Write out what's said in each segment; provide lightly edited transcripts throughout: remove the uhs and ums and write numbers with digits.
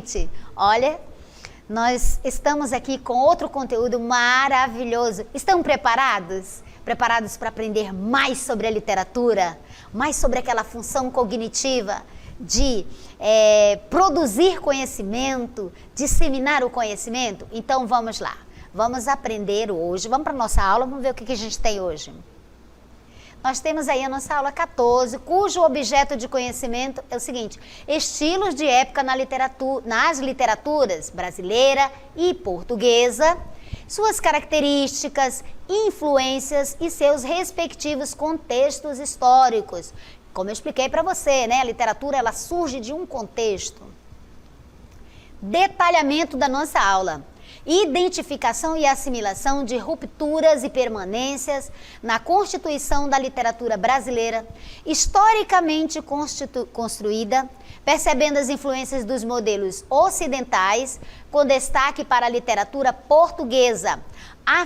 gente, olha, nós estamos aqui com outro conteúdo maravilhoso. Estão preparados? Preparados para aprender mais sobre a literatura? Mais sobre aquela função cognitiva de produzir conhecimento, disseminar o conhecimento? Então vamos lá, vamos aprender hoje, vamos para a nossa aula, vamos ver o que a gente tem hoje. Nós temos aí a nossa aula 14, cujo objeto de conhecimento é o seguinte: estilos de época nas literaturas brasileira e portuguesa, suas características, influências e seus respectivos contextos históricos. Como eu expliquei para você, né? A literatura ela surge de um contexto. Detalhamento da nossa aula. Identificação e assimilação de rupturas e permanências na constituição da literatura brasileira, historicamente construída, percebendo as influências dos modelos ocidentais, com destaque para a literatura portuguesa, a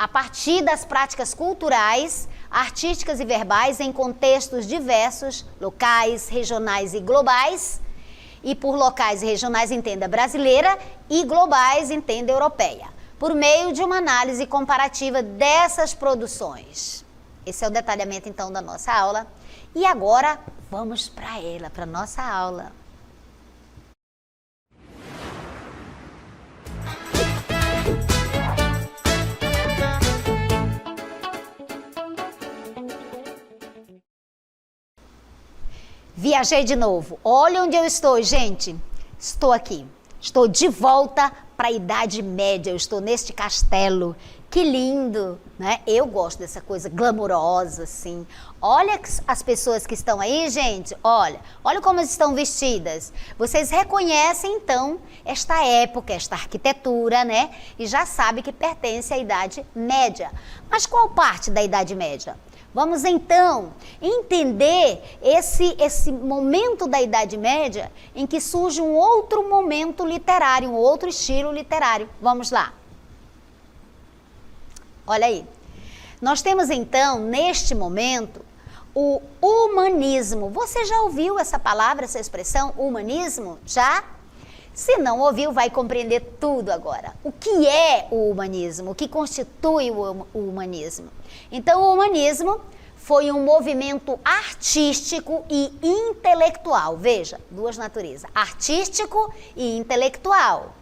partir das práticas culturais, artísticas e verbais em contextos diversos, locais, regionais e globais. E por locais e regionais entenda brasileira e globais entenda europeia, por meio de uma análise comparativa dessas produções. Esse é o detalhamento então da nossa aula. E agora vamos para ela, para a nossa aula. Viajei de novo. Olha onde eu estou, gente. Estou aqui. Estou de volta para a Idade Média. Eu estou neste castelo. Que lindo, né? Eu gosto dessa coisa glamurosa, assim. Olha as pessoas que estão aí, gente. Olha como elas estão vestidas. Vocês reconhecem, então, esta época, esta arquitetura, né? E já sabem que pertence à Idade Média. Mas qual parte da Idade Média? Vamos então entender esse momento da Idade Média em que surge um outro momento literário, um outro estilo literário. Vamos lá. Olha aí. Nós temos então, neste momento, o humanismo. Você já ouviu essa palavra, essa expressão, humanismo? Já? Se não ouviu, vai compreender tudo agora. O que é o humanismo? O que constitui o humanismo? Então, o humanismo foi um movimento artístico e intelectual. Veja, duas naturezas, artístico e intelectual.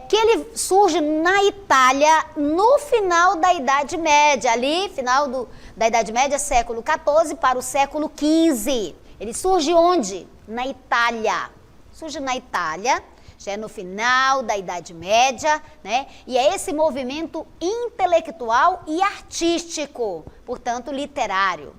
Que ele surge na Itália no final da Idade Média, ali, final da Idade Média, século XIV para o século XV. Ele surge onde? Na Itália. Surge na Itália, já é no final da Idade Média, né? E é esse movimento intelectual e artístico, portanto, literário.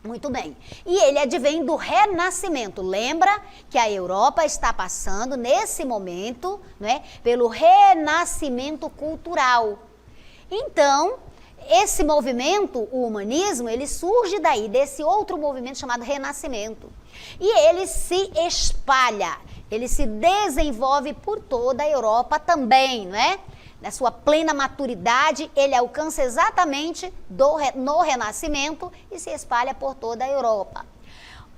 Muito bem. E ele advém do Renascimento. Lembra que a Europa está passando, nesse momento, né, pelo renascimento cultural. Então, esse movimento, o humanismo, ele surge daí, desse outro movimento chamado Renascimento. E ele se espalha, ele se desenvolve por toda a Europa também, né? Na sua plena maturidade, ele alcança exatamente no Renascimento e se espalha por toda a Europa.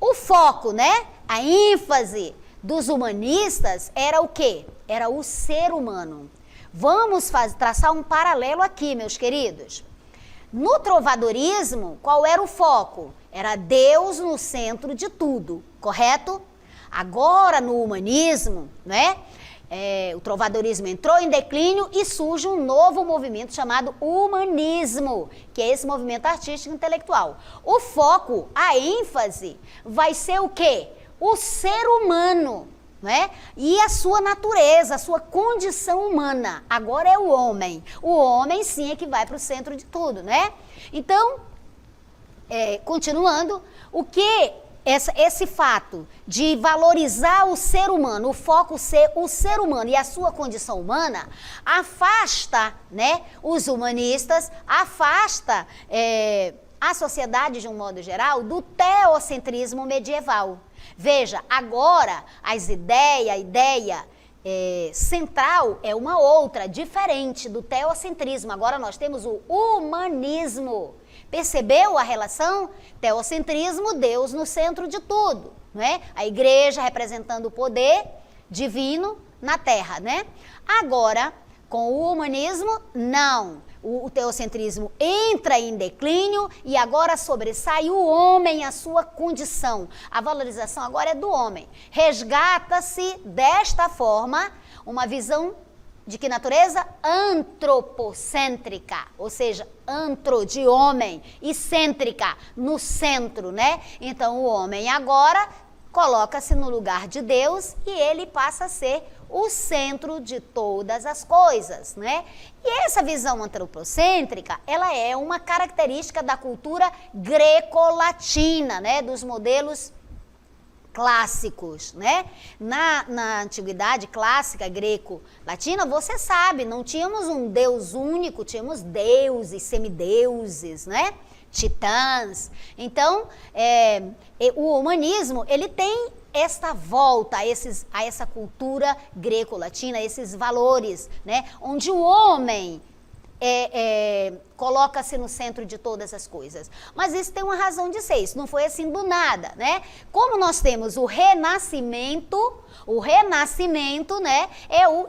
O foco, né? A ênfase dos humanistas era o quê? Era o ser humano. Vamos traçar um paralelo aqui, meus queridos. No trovadorismo, qual era o foco? Era Deus no centro de tudo, correto? Agora, no humanismo, né? O trovadorismo entrou em declínio e surge um novo movimento chamado humanismo, que é esse movimento artístico e intelectual. O foco, a ênfase, vai ser o quê? O ser humano, né? E a sua natureza, a sua condição humana. Agora é o homem. O homem, sim, é que vai para o centro de tudo, né? Então, continuando, o que esse fato de valorizar o ser humano, o foco ser o ser humano e a sua condição humana, afasta, né, os humanistas, afasta a sociedade de um modo geral do teocentrismo medieval. Veja, agora a ideia central é uma outra, diferente do teocentrismo. Agora nós temos o humanismo. Percebeu a relação? Teocentrismo, Deus no centro de tudo, né? A igreja representando o poder divino na Terra, né? Agora, com o humanismo, não. O teocentrismo entra em declínio e agora sobressai o homem, a sua condição. A valorização agora é do homem. Resgata-se desta forma uma visão de que natureza? Antropocêntrica, ou seja, antro de homem e cêntrica, no centro, né? Então o homem agora coloca-se no lugar de Deus e ele passa a ser o centro de todas as coisas, né? E essa visão antropocêntrica, ela é uma característica da cultura greco-latina, né? Dos modelos clássicos, né? Na antiguidade clássica greco-latina, você sabe, não tínhamos um Deus único, tínhamos deuses, semideuses, né? Titãs. Então, o humanismo, ele tem esta volta a essa cultura greco-latina, esses valores, né? Onde o homem coloca-se no centro de todas as coisas. Mas isso tem uma razão de ser, isso não foi assim do nada, né? Como nós temos o renascimento, né,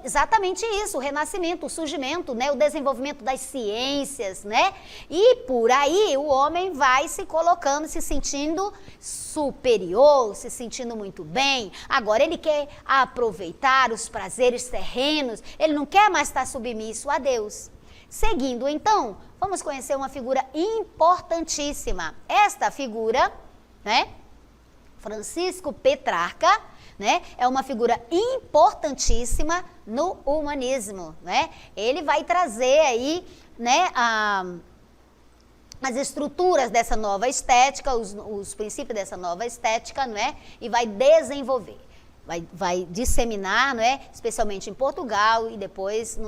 exatamente isso, o renascimento, o surgimento, né, o desenvolvimento das ciências, né? E por aí o homem vai se colocando, se sentindo superior, se sentindo muito bem. Agora ele quer aproveitar os prazeres terrenos, ele não quer mais estar submisso a Deus. Seguindo, então, vamos conhecer uma figura importantíssima. Esta figura, né, Francisco Petrarca, né, é uma figura importantíssima no humanismo, né? Ele vai trazer aí, né, as estruturas dessa nova estética, os princípios dessa nova estética, né, e vai desenvolver, vai disseminar, né, especialmente em Portugal e depois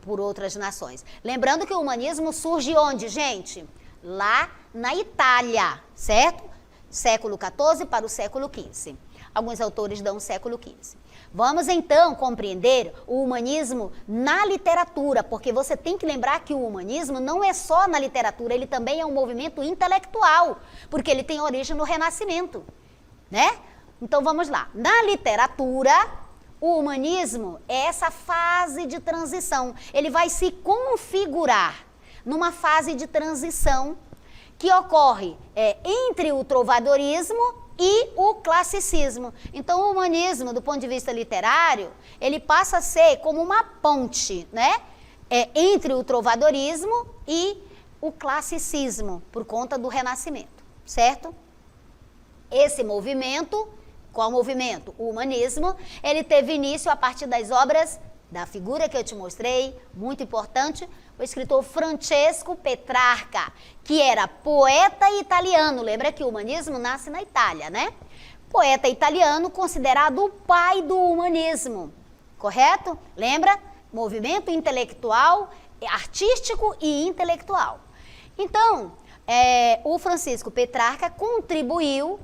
por outras nações. Lembrando que o humanismo surge onde, gente? Lá na Itália, certo? Século XIV para o século XV. Alguns autores dão século XV. Vamos então compreender o humanismo na literatura, porque você tem que lembrar que o humanismo não é só na literatura, ele também é um movimento intelectual, porque ele tem origem no Renascimento, né? Então vamos lá. Na literatura, o humanismo é essa fase de transição. Ele vai se configurar numa fase de transição que ocorre entre o trovadorismo e o classicismo. Então, o humanismo, do ponto de vista literário, ele passa a ser como uma ponte, né? Entre o trovadorismo e o classicismo, por conta do Renascimento, certo? Esse movimento... Qual movimento? O humanismo, ele teve início a partir das obras da figura que eu te mostrei, muito importante, o escritor Francesco Petrarca, que era poeta italiano. Lembra que o humanismo nasce na Itália, né? Poeta italiano, considerado o pai do humanismo, correto? Lembra? Movimento intelectual, artístico e intelectual. Então, o Francisco Petrarca contribuiu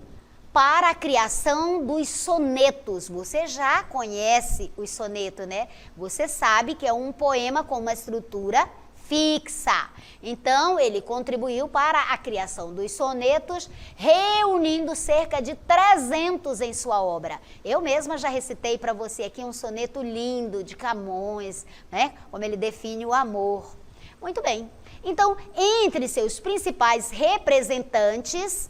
para a criação dos sonetos. Você já conhece os sonetos, né? Você sabe que é um poema com uma estrutura fixa. Então, ele contribuiu para a criação dos sonetos, reunindo cerca de 300 em sua obra. Eu mesma já recitei para você aqui um soneto lindo de Camões, né? Como ele define o amor. Muito bem. Então, entre seus principais representantes...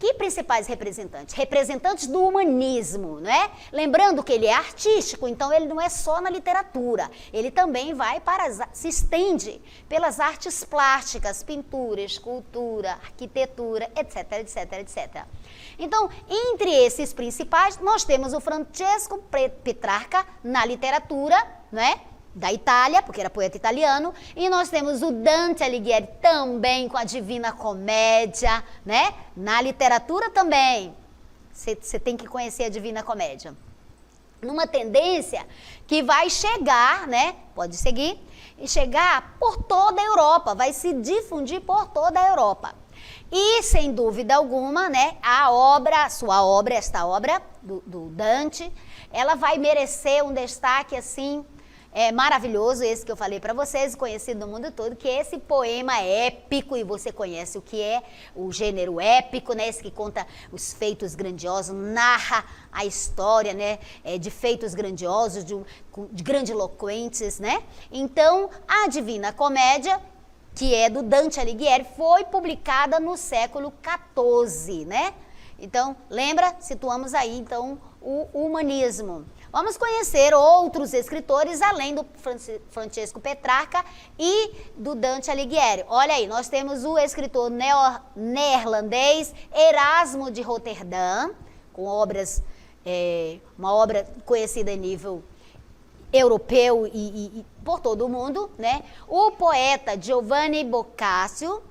Que principais representantes? Representantes do humanismo, né? Lembrando que ele é artístico, então ele não é só na literatura. Ele também se estende pelas artes plásticas, pintura, escultura, arquitetura, etc, etc, etc. Então, entre esses principais, nós temos o Francesco Petrarca na literatura, né? Da Itália, porque era poeta italiano, e nós temos o Dante Alighieri também com a Divina Comédia, né? Na literatura também, você tem que conhecer a Divina Comédia. Numa tendência que vai chegar, né? Pode seguir, e chegar por toda a Europa, vai se difundir por toda a Europa. E, sem dúvida alguma, né, esta obra do Dante, ela vai merecer um destaque, assim, maravilhoso, esse que eu falei para vocês, conhecido no mundo todo, que é esse poema épico, e você conhece o que é o gênero épico, né? Esse que conta os feitos grandiosos, narra a história, né? De feitos grandiosos, de grandiloquentes, né? Então, a Divina Comédia, que é do Dante Alighieri, foi publicada no século XIV, né? Então, lembra? Situamos aí, então, o humanismo. Vamos conhecer outros escritores, além do Francesco Petrarca e do Dante Alighieri. Olha aí, nós temos o escritor neerlandês Erasmo de Roterdã, com uma obra conhecida em nível europeu e por todo o mundo, né? O poeta Giovanni Boccaccio,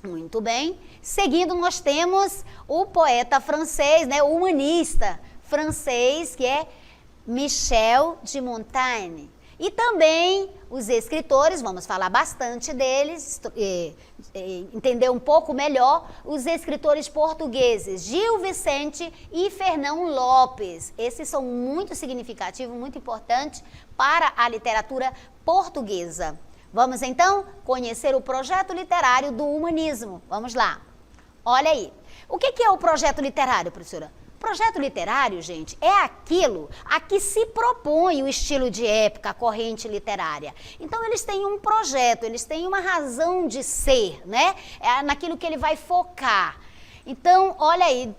muito bem. Seguindo, nós temos o poeta francês, né? O humanista francês, que é Michel de Montaigne. E também os escritores, vamos falar bastante deles, entender um pouco melhor, os escritores portugueses Gil Vicente e Fernão Lopes. Esses são muito significativos, muito importantes para a literatura portuguesa. Vamos então conhecer o projeto literário do humanismo. Vamos lá. Olha aí. O que é o projeto literário, professora? Projeto literário, gente, é aquilo a que se propõe o estilo de época, a corrente literária. Então, eles têm um projeto, eles têm uma razão de ser, né? É naquilo que ele vai focar. Então, olha aí,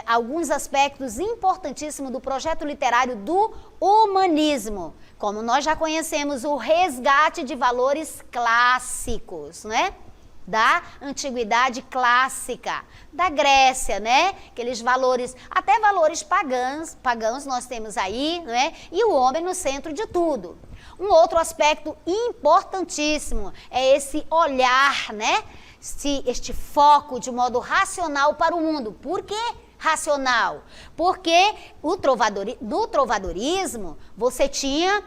alguns aspectos importantíssimos do projeto literário do humanismo. Como nós já conhecemos, o resgate de valores clássicos, né? Da antiguidade clássica, da Grécia, né? Aqueles valores, até valores pagãos nós temos aí, né? E o homem no centro de tudo. Um outro aspecto importantíssimo é esse olhar, né? Este foco de modo racional para o mundo. Por quê racional? Porque no trovadorismo você tinha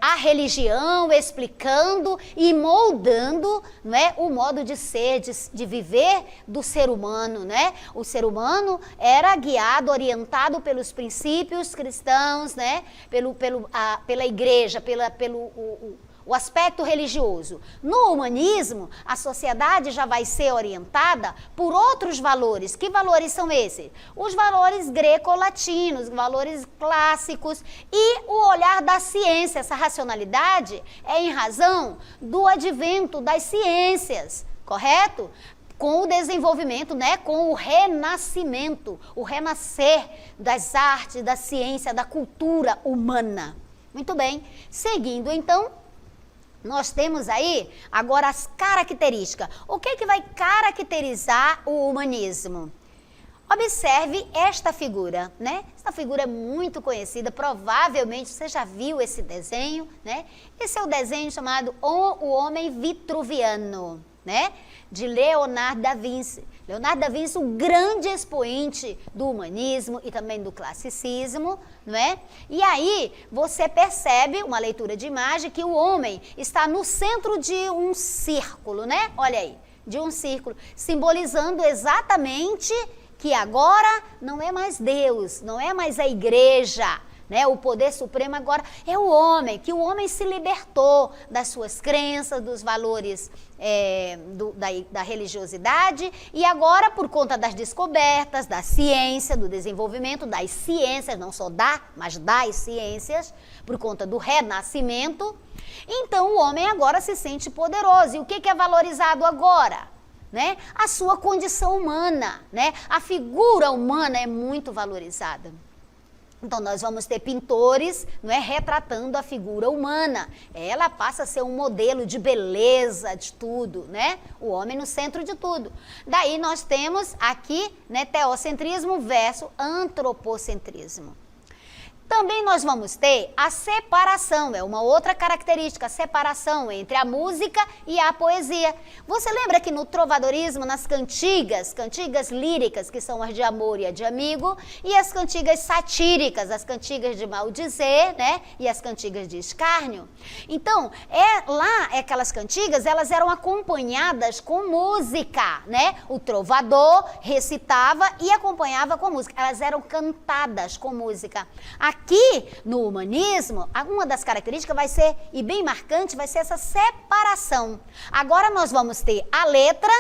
a religião explicando e moldando, né, o modo de ser, de viver do ser humano, né? O ser humano era guiado, orientado pelos princípios cristãos, né? Pela igreja, pelo aspecto religioso. No humanismo, a sociedade já vai ser orientada por outros valores. Que valores são esses? Os valores greco-latinos, valores clássicos e o olhar da ciência. Essa racionalidade é em razão do advento das ciências, correto? Com o desenvolvimento, né, com o renascimento, o renascer das artes, da ciência, da cultura humana. Muito bem. Seguindo, então, nós temos aí agora as características. O que vai caracterizar o humanismo? Observe esta figura, né? Essa figura é muito conhecida, provavelmente você já viu esse desenho, né? Esse é o desenho chamado O Homem Vitruviano, né? De Leonardo da Vinci. Leonardo da Vinci, o grande expoente do humanismo e também do classicismo, não é? E aí você percebe, uma leitura de imagem, que o homem está no centro de um círculo, né? Olha aí, de um círculo, simbolizando exatamente que agora não é mais Deus, não é mais a igreja, né? O poder supremo agora é o homem, que o homem se libertou das suas crenças, dos valores da religiosidade, e agora, por conta das descobertas, da ciência, do desenvolvimento das ciências, não só mas das ciências, por conta do renascimento, então o homem agora se sente poderoso. E o que é valorizado agora? Né? A sua condição humana, né? A figura humana é muito valorizada. Então, nós vamos ter pintores, não é, retratando a figura humana. Ela passa a ser um modelo de beleza, de tudo, né? O homem no centro de tudo. Daí nós temos aqui, né, teocentrismo versus antropocentrismo. Também nós vamos ter a separação, é uma outra característica, a separação entre a música e a poesia. Você lembra que no trovadorismo, nas cantigas líricas, que são as de amor e as de amigo, e as cantigas satíricas, as cantigas de maldizer, né, e as cantigas de escárnio. Então, aquelas cantigas, elas eram acompanhadas com música, né? O trovador recitava e acompanhava com música. Elas eram cantadas com música. Aqui no humanismo, uma das características vai ser, e bem marcante, vai ser essa separação. Agora nós vamos ter a letra,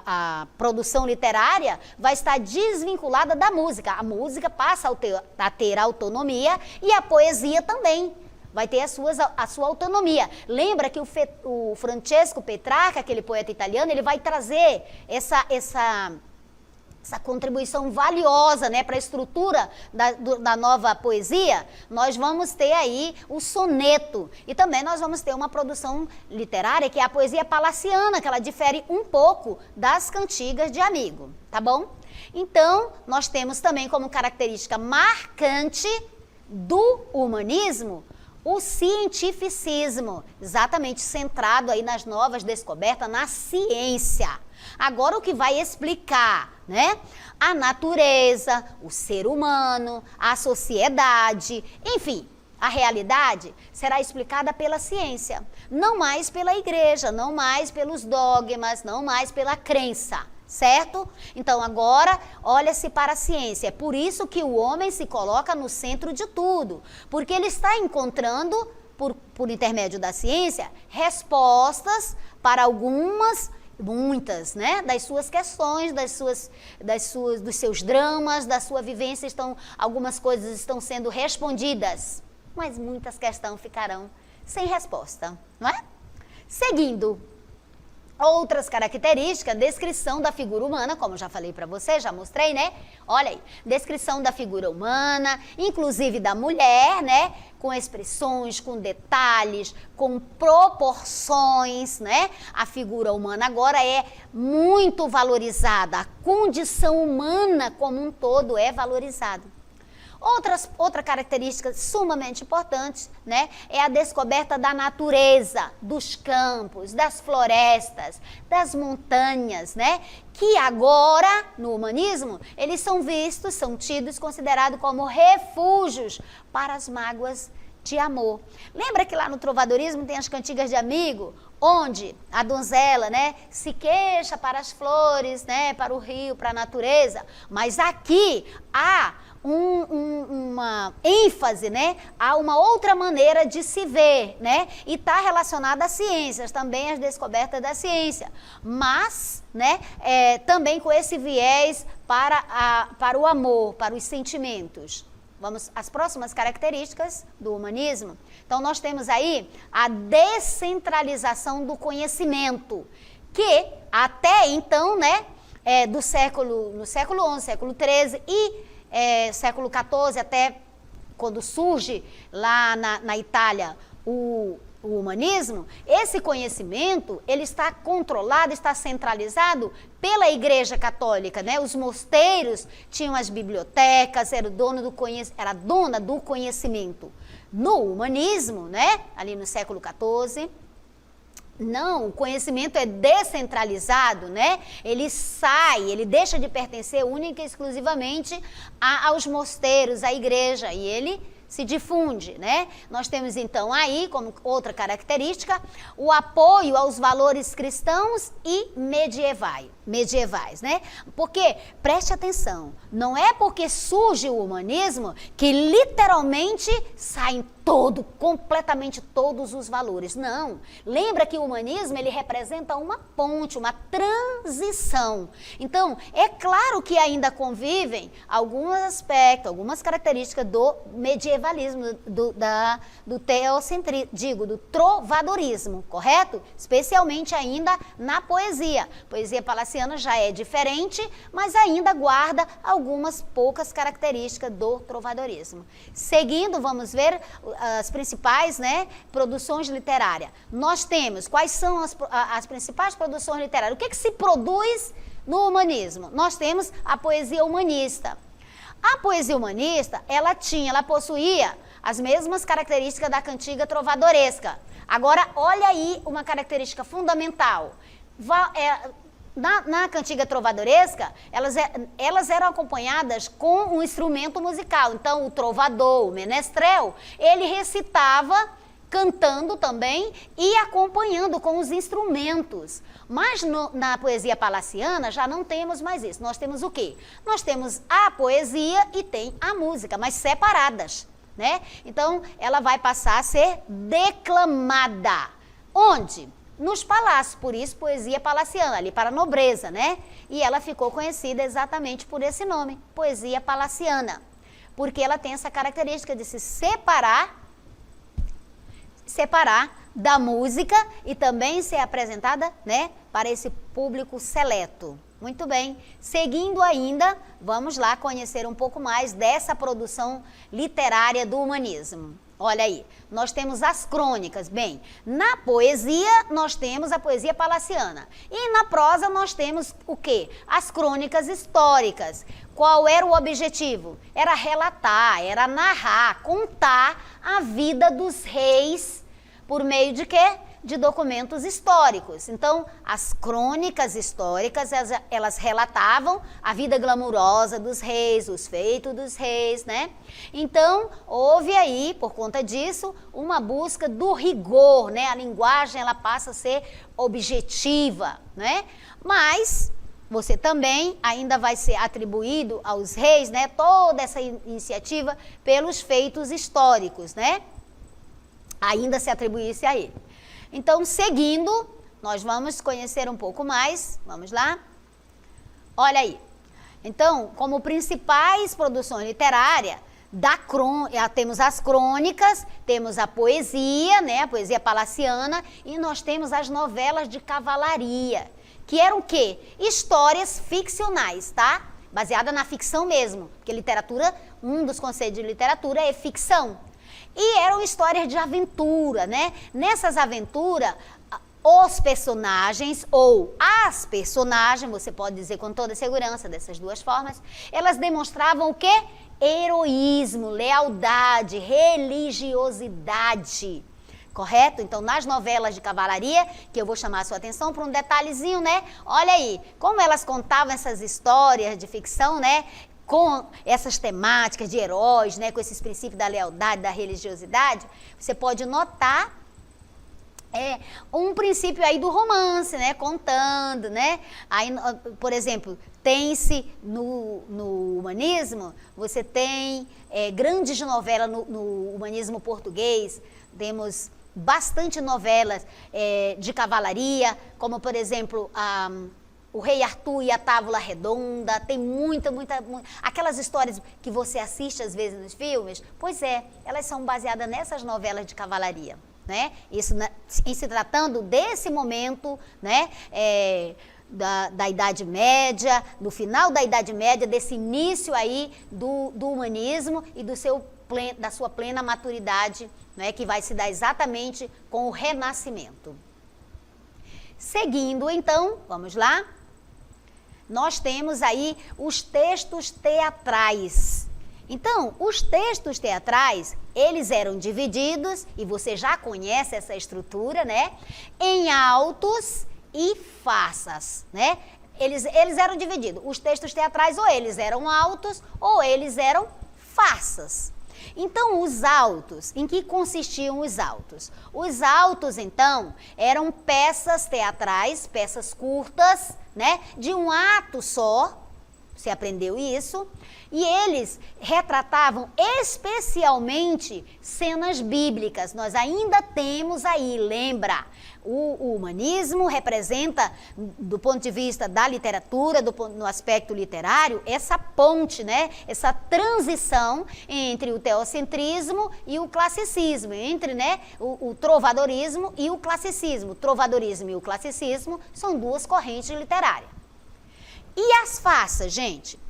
a produção literária vai estar desvinculada da música. A música passa a ter autonomia e a poesia também vai ter a sua autonomia. Lembra que o Francesco Petrarca, aquele poeta italiano, ele vai trazer essa contribuição valiosa, né, para a estrutura da nova poesia. Nós vamos ter aí o soneto e também nós vamos ter uma produção literária que é a poesia palaciana, que ela difere um pouco das cantigas de amigo, tá bom? Então, nós temos também como característica marcante do humanismo o cientificismo, exatamente centrado aí nas novas descobertas, na ciência. Agora o que vai explicar, né? A natureza, o ser humano, a sociedade, enfim, a realidade será explicada pela ciência, não mais pela igreja, não mais pelos dogmas, não mais pela crença. Certo? Então agora olha-se para a ciência. É por isso que o homem se coloca no centro de tudo, porque ele está encontrando, por intermédio da ciência, respostas para muitas, né, das suas questões, dos seus dramas, da sua vivência. Algumas coisas estão sendo respondidas, mas muitas questões ficarão sem resposta, não é? Seguindo. Outras características, descrição da figura humana, como eu já falei para você, já mostrei, né? Olha aí, descrição da figura humana, inclusive da mulher, né? Com expressões, com detalhes, com proporções, né? A figura humana agora é muito valorizada, a condição humana como um todo é valorizada. Outra característica sumamente importante, né, é a descoberta da natureza, dos campos, das florestas, das montanhas, né, que agora, no humanismo, eles são tidos, considerados como refúgios para as mágoas de amor. Lembra que lá no trovadorismo tem as cantigas de amigo, onde a donzela, né, se queixa para as flores, né, para o rio, para a natureza, mas aqui há uma ênfase, né, a uma outra maneira de se ver, né, e está relacionada às ciências, também às descobertas da ciência, mas, né, também com esse viés para o amor, para os sentimentos. Vamos às próximas características do humanismo. Então, nós temos aí a descentralização do conhecimento, que até então, né, no século XI, século XIII e século XIV, até quando surge lá na Itália o humanismo, esse conhecimento, ele está controlado, está centralizado pela Igreja Católica, né? Os mosteiros tinham as bibliotecas, era dona do conhecimento. No humanismo, né? Ali no século XIV, não, o conhecimento é descentralizado, né? Ele deixa de pertencer única e exclusivamente aos mosteiros, à igreja, e ele se difunde, né? Nós temos então aí, como outra característica, o apoio aos valores cristãos e medievais, né? Porque, preste atenção, não é porque surge o humanismo que literalmente saem completamente todos os valores. Não. Lembra que o humanismo, ele representa uma ponte, uma transição. Então, é claro que ainda convivem alguns aspectos, algumas características do medievalismo, do teocentrismo, do trovadorismo, correto? Especialmente ainda na poesia. A poesia palaciana já é diferente, mas ainda guarda algumas poucas características do trovadorismo. Seguindo, vamos ver as principais, né, produções literárias. Nós temos, quais são as principais produções literárias? O que se produz no humanismo? Nós temos a poesia humanista. A poesia humanista, ela possuía as mesmas características da cantiga trovadoresca. Agora, olha aí uma característica fundamental. Na cantiga trovadoresca, elas eram acompanhadas com um instrumento musical. Então, o trovador, o menestrel, ele recitava cantando também e acompanhando com os instrumentos. Mas na poesia palaciana já não temos mais isso. Nós temos o quê? Nós temos a poesia e tem a música, mas separadas, né? Então, ela vai passar a ser declamada. Onde? Nos palácios, por isso poesia palaciana, ali para a nobreza, né? E ela ficou conhecida exatamente por esse nome, poesia palaciana, porque ela tem essa característica de se separar da música e também ser apresentada, né, para esse público seleto. Muito bem, seguindo ainda, vamos lá conhecer um pouco mais dessa produção literária do humanismo. Olha aí, nós temos as crônicas. Bem, na poesia nós temos a poesia palaciana e na prosa nós temos o quê? As crônicas históricas. Qual era o objetivo? Era relatar, era narrar, contar a vida dos reis por meio de quê? De documentos históricos. Então, as crônicas históricas, elas relatavam a vida glamurosa dos reis, os feitos dos reis, né? Então, houve aí, por conta disso, uma busca do rigor, né? A linguagem, ela passa a ser objetiva, né? Mas você também ainda vai ser atribuído aos reis, né? Toda essa iniciativa pelos feitos históricos, né? Ainda se atribuísse a ele. Então, seguindo, nós vamos conhecer um pouco mais. Vamos lá? Olha aí. Então, como principais produções literárias, temos as crônicas, temos a poesia, né? A poesia palaciana, e nós temos as novelas de cavalaria, que eram o quê? Histórias ficcionais, tá? Baseada na ficção mesmo, porque literatura, um dos conceitos de literatura é ficção. E eram histórias de aventura, né? Nessas aventuras, os personagens ou as personagens, você pode dizer com toda segurança dessas duas formas, elas demonstravam o quê? Heroísmo, lealdade, religiosidade. Correto? Então, nas novelas de cavalaria, que eu vou chamar a sua atenção para um detalhezinho, né? Olha aí, como elas contavam essas histórias de ficção, né? Com essas temáticas de heróis, né, com esses princípios da lealdade, da religiosidade, você pode notar um princípio aí do romance, né, contando, né, aí, por exemplo, tem-se no humanismo, você tem grandes novelas no humanismo português, temos bastante novelas de cavalaria, como por exemplo, o Rei Arthur e a Távola Redonda, tem muita, aquelas histórias que você assiste às vezes nos filmes, pois elas são baseadas nessas novelas de cavalaria, né? Isso em se tratando desse momento, né? Da Idade Média, do final da Idade Média, desse início aí do humanismo e da sua plena maturidade, né? Que vai se dar exatamente com o Renascimento. Seguindo, então, vamos lá? Nós temos aí os textos teatrais. Então, os textos teatrais, eles eram divididos, e você já conhece essa estrutura, né? Em autos e farsas, né? Eles eram divididos. Os textos teatrais, ou eles eram autos, ou eles eram farsas. Então, os autos, em que consistiam os autos? Os autos, então, eram peças teatrais, peças curtas, né, de um ato só, você aprendeu isso, e eles retratavam especialmente cenas bíblicas. Nós ainda temos aí, lembra, o humanismo representa, do ponto de vista da literatura, no aspecto literário, essa ponte, né? Essa transição entre o teocentrismo e o classicismo, entre, né, o trovadorismo e o classicismo. O trovadorismo e o classicismo são duas correntes literárias. E as farsas, gente?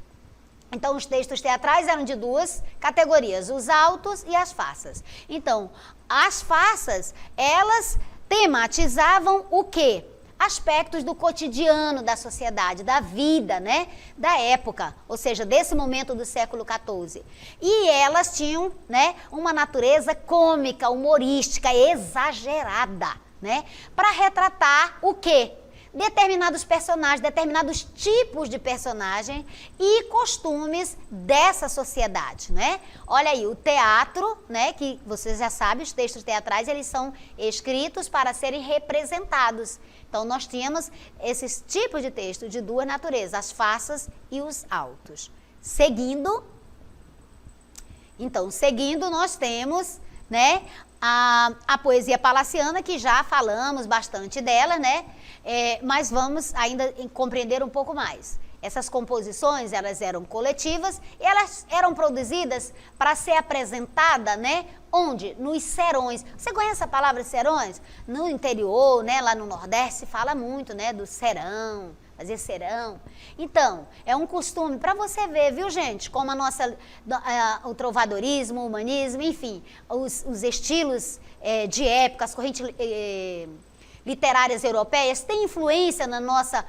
Então, os textos teatrais eram de duas categorias, os autos e as farsas. Então, as farsas, elas tematizavam o quê? Aspectos do cotidiano da sociedade, da vida, né? Da época, ou seja, desse momento do século XIV. E elas tinham, né, uma natureza cômica, humorística, exagerada, né? Para retratar o quê? determinados personagens, determinados tipos de personagem e costumes dessa sociedade, né? Olha aí, o teatro, né, que vocês já sabem, os textos teatrais, eles são escritos para serem representados. Então, nós tínhamos esses tipos de texto de duas naturezas, as farsas e os autos. Seguindo, nós temos, né, a poesia palaciana, que já falamos bastante dela, né? Mas vamos ainda compreender um pouco mais. Essas composições, elas eram coletivas e elas eram produzidas para ser apresentada, né? Onde? Nos serões. Você conhece a palavra serões? No interior, né? Lá no Nordeste se fala muito, né? Do serão, fazer serão. Então, é um costume para você ver, viu, gente? Como o trovadorismo, o humanismo, enfim, os estilos de época, as correntes literárias europeias têm influência na nossa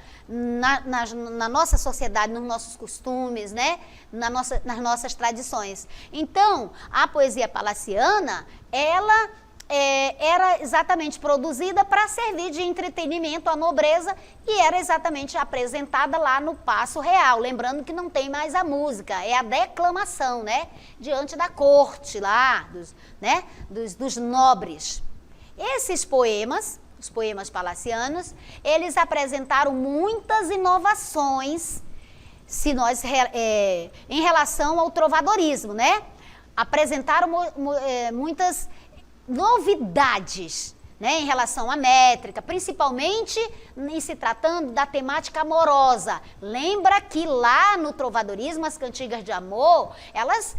sociedade, nos nossos costumes, né? Nas nossas tradições. Então, a poesia palaciana, ela era exatamente produzida para servir de entretenimento à nobreza e era exatamente apresentada lá no Paço Real. Lembrando que não tem mais a música, é a declamação, né? Diante da corte lá, dos nobres. Esses poemas, os poemas palacianos, eles apresentaram muitas inovações em relação ao trovadorismo, né? Apresentaram muitas novidades, né, em relação à métrica, principalmente em se tratando da temática amorosa. Lembra que lá no trovadorismo, as cantigas de amor, elas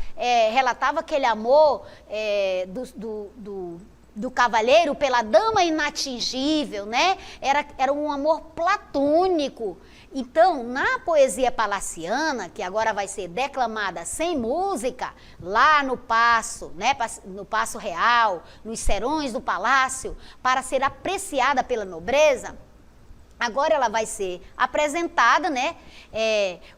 relatavam aquele amor do cavalheiro pela dama inatingível, né? Era um amor platônico. Então, na poesia palaciana, que agora vai ser declamada sem música, lá no Paço, né? No Paço Real, nos serões do palácio, para ser apreciada pela nobreza, agora ela vai ser apresentada, né?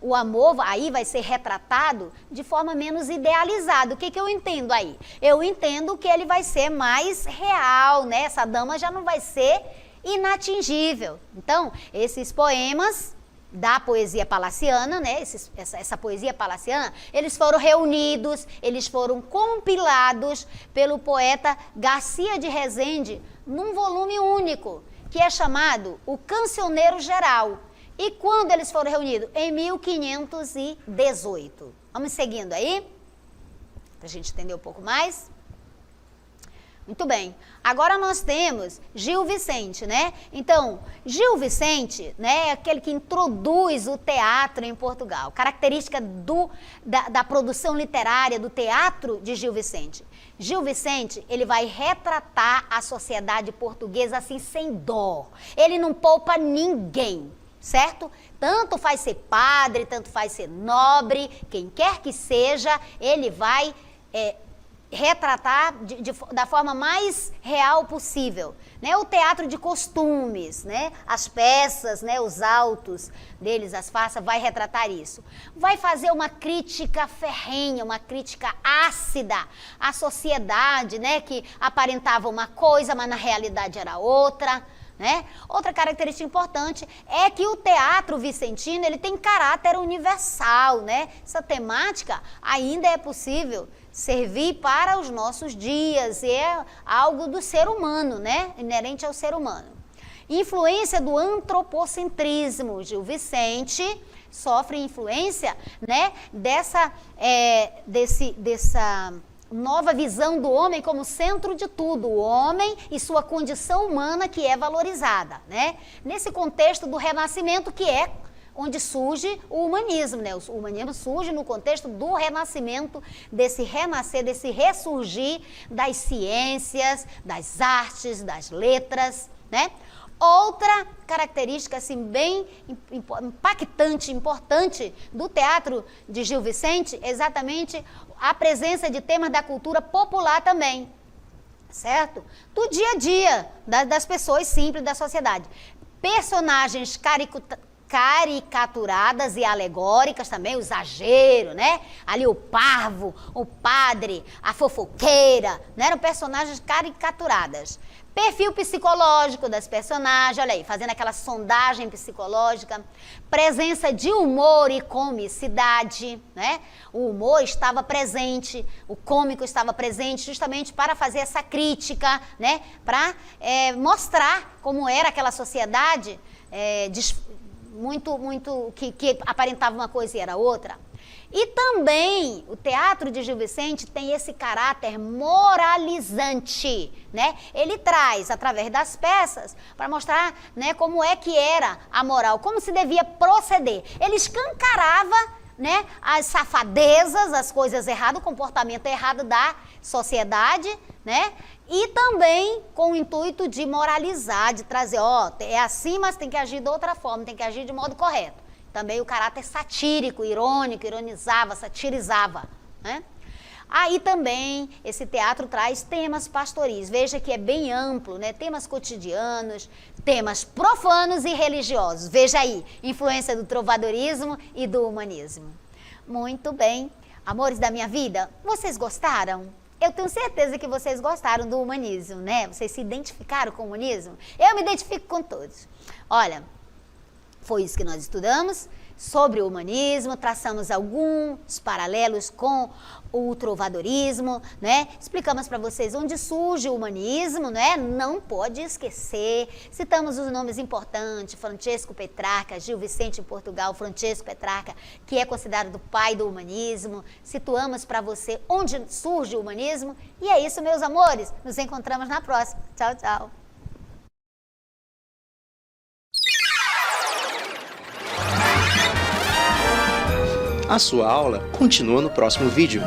O amor aí vai ser retratado de forma menos idealizada. O que eu entendo aí? Eu entendo que ele vai ser mais real, né? Essa dama já não vai ser inatingível. Então, esses poemas da poesia palaciana, né? Essa poesia palaciana, eles foram reunidos, eles foram compilados pelo poeta Garcia de Rezende num volume único, que é chamado O Cancioneiro Geral. E quando eles foram reunidos? Em 1518. Vamos seguindo aí, para a gente entender um pouco mais. Muito bem. Agora nós temos Gil Vicente, né? Então, Gil Vicente, né, é aquele que introduz o teatro em Portugal. Característica da produção literária do teatro de Gil Vicente. Gil Vicente, ele vai retratar a sociedade portuguesa assim sem dó. Ele não poupa ninguém, certo? Tanto faz ser padre, tanto faz ser nobre, quem quer que seja, ele vai retratar da forma mais real possível, né? O teatro de costumes, né? As peças, né? Os autos deles, as farsas, vai retratar isso. Vai fazer uma crítica ferrenha, uma crítica ácida à sociedade, né? Que aparentava uma coisa, mas na realidade era outra, né? Outra característica importante é que o teatro vicentino, ele tem caráter universal, né? Essa temática ainda é possível servir para os nossos dias, é algo do ser humano, né? Inerente ao ser humano. Influência do antropocentrismo. Gil Vicente sofre influência, né? Dessa nova visão do homem como centro de tudo, o homem e sua condição humana que é valorizada, né? Nesse contexto do Renascimento, que é onde surge o humanismo, né? O humanismo surge no contexto do Renascimento, desse renascer, desse ressurgir das ciências, das artes, das letras, né? Outra característica assim bem impactante, importante do teatro de Gil Vicente é exatamente a presença de temas da cultura popular também, certo? Do dia a dia, das pessoas simples da sociedade. Personagens caricaturadas e alegóricas também, o exagero, né? Ali o parvo, o padre, a fofoqueira, né? Eram personagens caricaturadas. Perfil psicológico das personagens, olha aí, fazendo aquela sondagem psicológica. Presença de humor e comicidade, né? O humor estava presente, o cômico estava presente justamente para fazer essa crítica, né? Para mostrar como era aquela sociedade que aparentava uma coisa e era outra. E também o teatro de Gil Vicente tem esse caráter moralizante, né? Ele traz, através das peças, para mostrar, né, como é que era a moral, como se devia proceder. Ele escancarava, né, as safadezas, as coisas erradas, o comportamento errado da sociedade, né? E também com o intuito de moralizar, de trazer, é assim, mas tem que agir de outra forma, tem que agir de modo correto. Também o caráter satírico, irônico, ironizava, satirizava, né? Aí também esse teatro traz temas pastoris, veja que é bem amplo, né? Temas cotidianos, temas profanos e religiosos. Veja aí, influência do trovadorismo e do humanismo. Muito bem. Amores da minha vida, vocês gostaram? Eu tenho certeza que vocês gostaram do humanismo, né? Vocês se identificaram com o humanismo? Eu me identifico com todos. Olha, foi isso que nós estudamos sobre o humanismo, traçamos alguns paralelos com o trovadorismo, né? Explicamos para vocês onde surge o humanismo, né? Não pode esquecer. Citamos os nomes importantes, Francesco Petrarca, Gil Vicente em Portugal, Francesco Petrarca, que é considerado o pai do humanismo. Situamos para você onde surge o humanismo. E é isso, meus amores. Nos encontramos na próxima. Tchau, tchau. A sua aula continua no próximo vídeo.